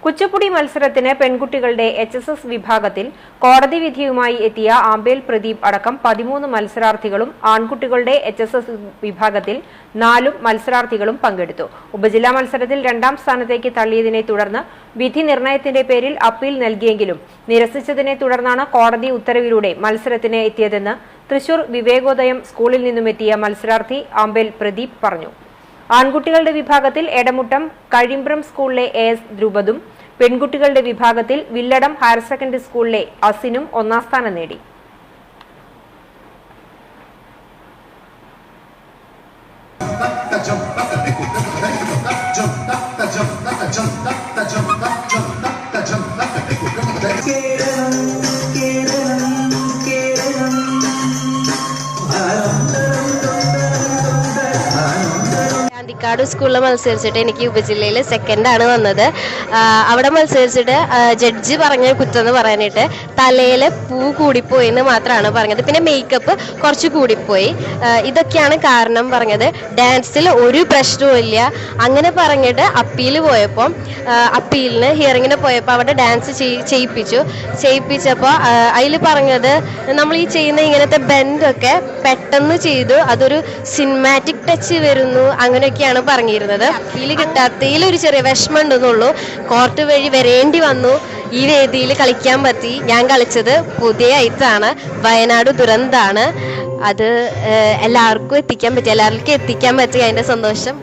കുച്ചിപ്പുടി മത്സരത്തിന് പെൺകുട്ടികളുടെ HSS വിഭാഗത്തിൽ കോടതി വിധിയുമായി എത്തിയ ആമ്പേൽ പ്രദീപ് അടക്കം 13 മത്സരാർത്ഥികളും ആൺകുട്ടികളുടെ HSS വിഭാഗത്തിൽ 4 മത്സരാർത്ഥികളും പങ്കെടുത്തു. ഉപജില്ലാ മത്സരത്തിൽ 2ാം സ്ഥാനത്തേക്ക് തള്ളിയതിനെ തുടർന്ന് വിധി നിർണയത്തിന്റെ പേരിൽ അപ്പീൽ നൽകിയെങ്കിലും നിരസിച്ചതിനെ തുടർന്നാണ് കോടതി ഉത്തരവിലൂടെ മത്സരത്തിന് എത്തിയതെന്ന് തൃശൂർ വിവേകോദയം സ്കൂളിൽ നിന്നുമെത്തിയ മത്സരാർത്ഥി ആമ്പേൽ പ്രദീപ് പറഞ്ഞു. ആൺകുട്ടികളുടെ വിഭാഗത്തിൽ എടമുട്ടം കഴിമ്പ്രം സ്കൂളിലെ AS ധ്രുപദും പെൺകുട്ടികളുടെ വിഭാഗത്തിൽ വില്ലടം ഹയർ സെക്കൻഡറി സ്കൂളിലെ അസിനും 1ാം സ്ഥാനം നേടി. കാട് സ്കൂളിൽ മത്സരിച്ചിട്ട് എനിക്ക് ഉപജില്ലയിൽ സെക്കൻഡാണ് വന്നത്. അവിടെ മത്സരിച്ചിട്ട് ജഡ്ജി പറഞ്ഞ കുറ്റെന്ന് പറയാനായിട്ട് തലയിൽ പൂ കൂടിപ്പോയി എന്ന് മാത്രമാണ് പറഞ്ഞത്. പിന്നെ മേക്കപ്പ് കുറച്ച് കൂടിപ്പോയി. ഇതൊക്കെയാണ് കാരണം പറഞ്ഞത്. ഡാൻസിൽ ഒരു പ്രശ്നവും ഇല്ല അങ്ങനെ പറഞ്ഞിട്ട് അപ്പീലിന് ഹിയറിങ്ങിന് പോയപ്പോൾ അവിടെ ഡാൻസ് ചെയ്യിപ്പിച്ചപ്പോൾ അതിൽ പറഞ്ഞത് നമ്മൾ ഈ ചെയ്യുന്ന ഇങ്ങനത്തെ ബെൻഡൊക്കെ പെട്ടെന്ന് ചെയ്തു, അതൊരു സിനിമാറ്റിക് ടച്ച് വരുന്നു, അങ്ങനെയൊക്കെയാണ് പറഞ്ഞിരുന്നത്. അപ്പീൽ കിട്ടാത്തതിൽ ഒരു ചെറിയ വിഷമം ഉണ്ടെന്നുള്ളൂ. കോർട്ട് വഴി വരേണ്ടി വന്നു. ഈ വേദിയിൽ കളിക്കാൻ പറ്റി. ഞാൻ കളിച്ചത് പുതിയ ഐറ്റാണ്, വയനാട് ദുരന്താണ്. അത് എല്ലാവർക്കും എത്തിക്കാൻ പറ്റി അതിൻ്റെ സന്തോഷം